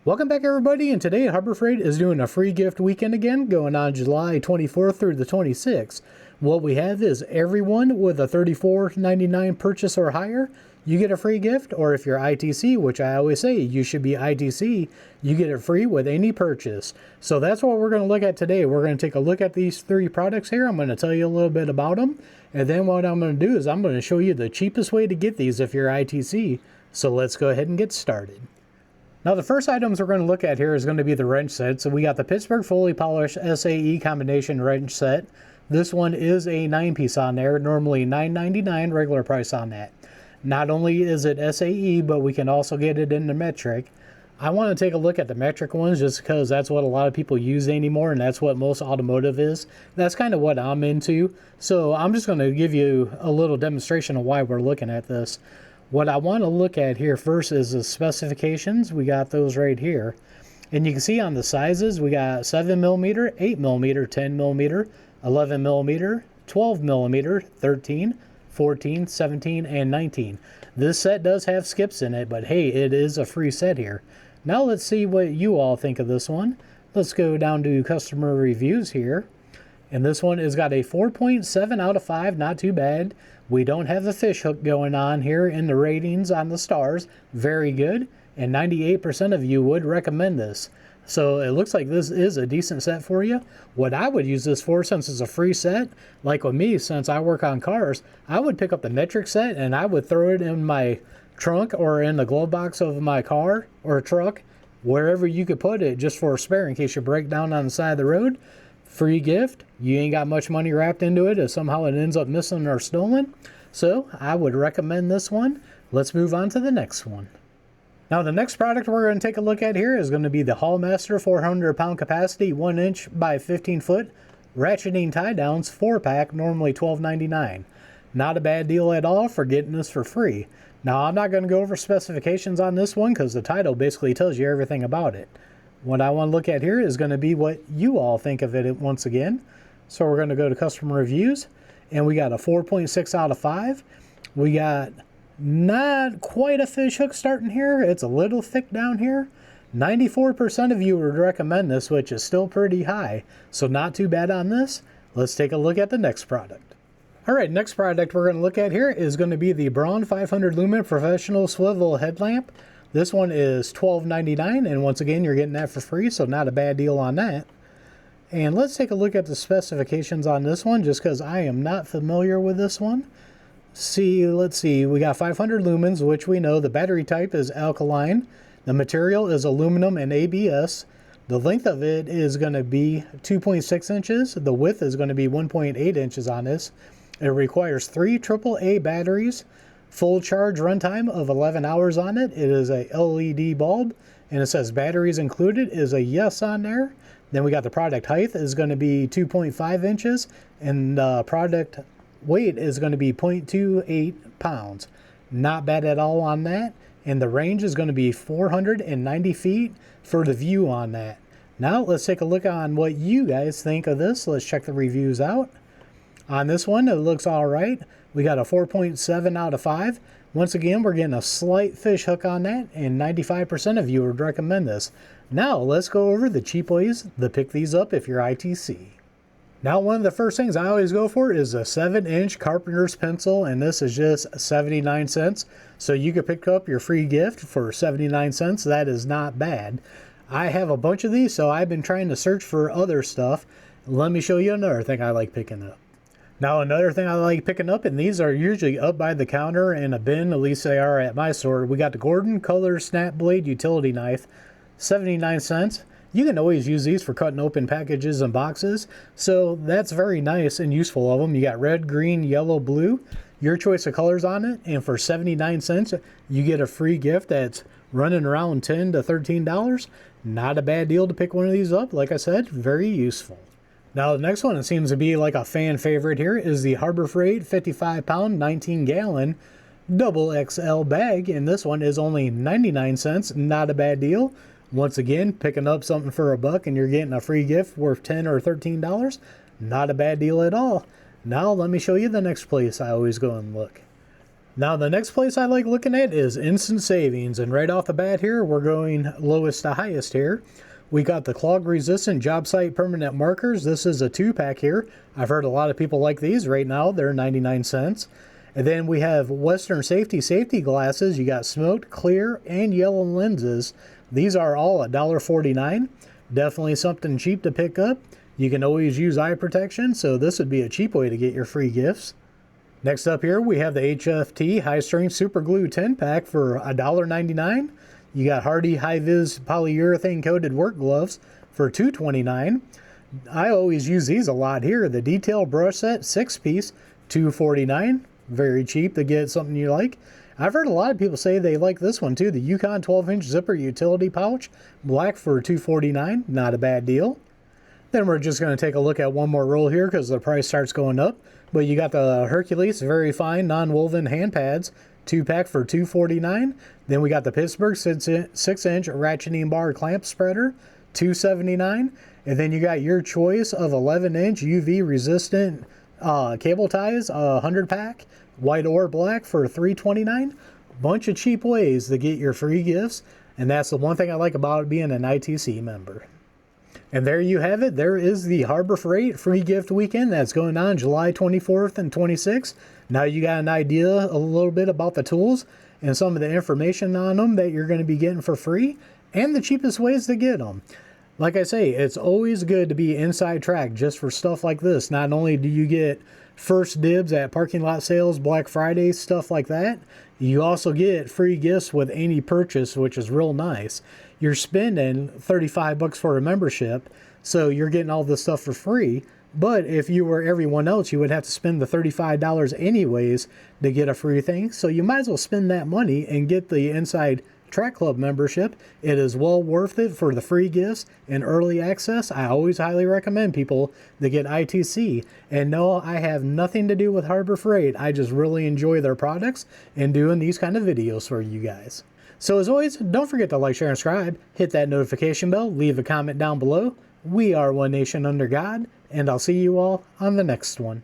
Welcome back, everybody, and today Harbor Freight is doing a free gift weekend again, going on July 24th through the 26th. What we have is everyone with a $34.99 purchase or higher, you get a free gift, or if you're ITC, which I always say you should be ITC, you get it free with any purchase. So that's what we're going to look at today. We're going to take a look at these three products here. I'm going to tell you a little bit about them, and then what I'm going to do is I'm going to show you the cheapest way to get these if you're ITC. So let's go ahead and get started. Now the first items we're going to look at here is going to be the wrench set. So we got the Pittsburgh fully polished SAE combination wrench set. This one is a 9-piece on there, normally $9.99 regular price on that. Not only is it SAE, but we can also get it in the metric. I want to take a look at the metric ones just because that's what a lot of people use anymore, and that's what most automotive is. That's kind of what I'm into. So I'm just going to give you a little demonstration of why we're looking at this. What I want to look at here first is the specifications. We got those right here. And you can see on the sizes, we got 7mm, 8mm, 10mm, 11mm, 12mm, 13, 14, 17, and 19. This set does have skips in it, but hey, it is a free set here. Now let's see what you all think of this one. Let's go down to customer reviews here. And this one has got a 4.7 out of 5, not too bad. We don't have the fish hook going on here in the ratings on the stars. Very good. And 98% of you would recommend this. So it looks like this is a decent set for you. What I would use this for, since it's a free set, like with me, since I work on cars, I would pick up the metric set and I would throw it in my trunk or in the glove box of my car or truck, wherever you could put it, just for a spare in case you break down on the side of the road. Free gift. You ain't got much money wrapped into it if somehow it ends up missing or stolen. So I would recommend this one. Let's move on to the next one. Now the next product we're going to take a look at here is going to be the Hallmaster 400-pound capacity 1-inch by 15-foot ratcheting tie downs 4-pack, normally $12.99. Not a bad deal at all for getting this for free. Now I'm not going to go over specifications on this one because the title basically tells you everything about it. What I want to look at here is going to be what you all think of it once again. So we're going to go to customer reviews, and we got a 4.6 out of 5. We got not quite a fish hook starting here. It's a little thick down here. 94% of you would recommend this, which is still pretty high. So not too bad on this. Let's take a look at the next product. All right, next product we're going to look at here is going to be the Braun 500 lumen professional swivel headlamp. This one is $12.99, and once again, you're getting that for free, so not a bad deal on that. And let's take a look at the specifications on this one, just because I am not familiar with this one. Let's see, we got 500 lumens, which we know the battery type is alkaline. The material is aluminum and ABS. The length of it is going to be 2.6 inches. The width is going to be 1.8 inches on this. It requires 3 AAA batteries. Full charge runtime of 11 hours on it. It is a LED bulb, and it says batteries included is a yes on there. Then we got the product height is going to be 2.5 inches, and the product weight is going to be 0.28 pounds. Not bad at all on that. And the range is going to be 490 feet for the view on that. Now let's take a look on what you guys think of this. Let's check the reviews out. On this one, it looks all right. We got a 4.7 out of 5. Once again, we're getting a slight fish hook on that, and 95% of you would recommend this. Now, let's go over the cheap ways to pick these up if you're ITC. Now, one of the first things I always go for is a 7-inch carpenter's pencil, and this is just 79 cents. So you could pick up your free gift for 79 cents. That is not bad. I have a bunch of these, so I've been trying to search for other stuff. Let me show you another thing I like picking up. Now another thing I like picking up, and these are usually up by the counter in a bin, at least they are at my store. We got the Gordon Color Snap Blade Utility Knife, 79 cents. You can always use these for cutting open packages and boxes, so that's very nice and useful of them. You got red, green, yellow, blue, your choice of colors on it, and for 79 cents, you get a free gift that's running around $10 to $13. Not a bad deal to pick one of these up. Like I said, very useful. Now the next one, it seems to be like a fan favorite here, is the Harbor Freight 55-pound, 19-gallon double XL bag, and this one is only 99 cents. Not a bad deal. Once again, picking up something for $1 and you're getting a free gift worth $10 or $13. Not a bad deal at all. Now let me show you the next place I always go and look. Now, the next place I like looking at is instant savings. And right off the bat here, we're going lowest to highest here. We got the clog resistant job site permanent markers. This is a 2-pack here. I've heard a lot of people like these. Right now, they're 99 cents. And then we have Western safety glasses. You got smoked, clear, and yellow lenses. These are all $1.49. Definitely something cheap to pick up. You can always use eye protection, so this would be a cheap way to get your free gifts. Next up here, we have the HFT High Strength Super Glue 10-pack for $1.99. You got Hardy High-Vis polyurethane coated work gloves for $2.29. I always use these a lot here. The Detail Brush Set 6-piece, $2.49. Very cheap to get something you like. I've heard a lot of people say they like this one too. The Yukon 12-inch zipper utility pouch, black for $2.49. Not a bad deal. Then we're just going to take a look at one more roll here because the price starts going up. But you got the Hercules Very Fine Non-Woven Hand Pads, 2-pack for $2.49. Then we got the Pittsburgh 6-inch ratcheting bar clamp spreader, $2.79. And then you got your choice of 11-inch UV resistant cable ties, 100-pack, white or black for $3.29. Bunch of cheap ways to get your free gifts. And that's the one thing I like about being an ITC member. And there you have it. There is the Harbor Freight Free Gift Weekend that's going on July 24th and 26th. Now you got an idea a little bit about the tools and some of the information on them that you're going to be getting for free and the cheapest ways to get them. Like I say, it's always good to be inside track just for stuff like this. Not only do you get first dibs at parking lot sales, Black Friday, stuff like that, you also get free gifts with any purchase, which is real nice. You're spending $35 for a membership, so you're getting all this stuff for free. But if you were everyone else, you would have to spend the $35 anyways to get a free thing. So you might as well spend that money and get the Inside Track Club membership. It is well worth it for the free gifts and early access. I always highly recommend people to get ITC. And no, I have nothing to do with Harbor Freight. I just really enjoy their products and doing these kind of videos for you guys. So as always, don't forget to like, share, and subscribe. Hit that notification bell. Leave a comment down below. We are one nation under God, and I'll see you all on the next one.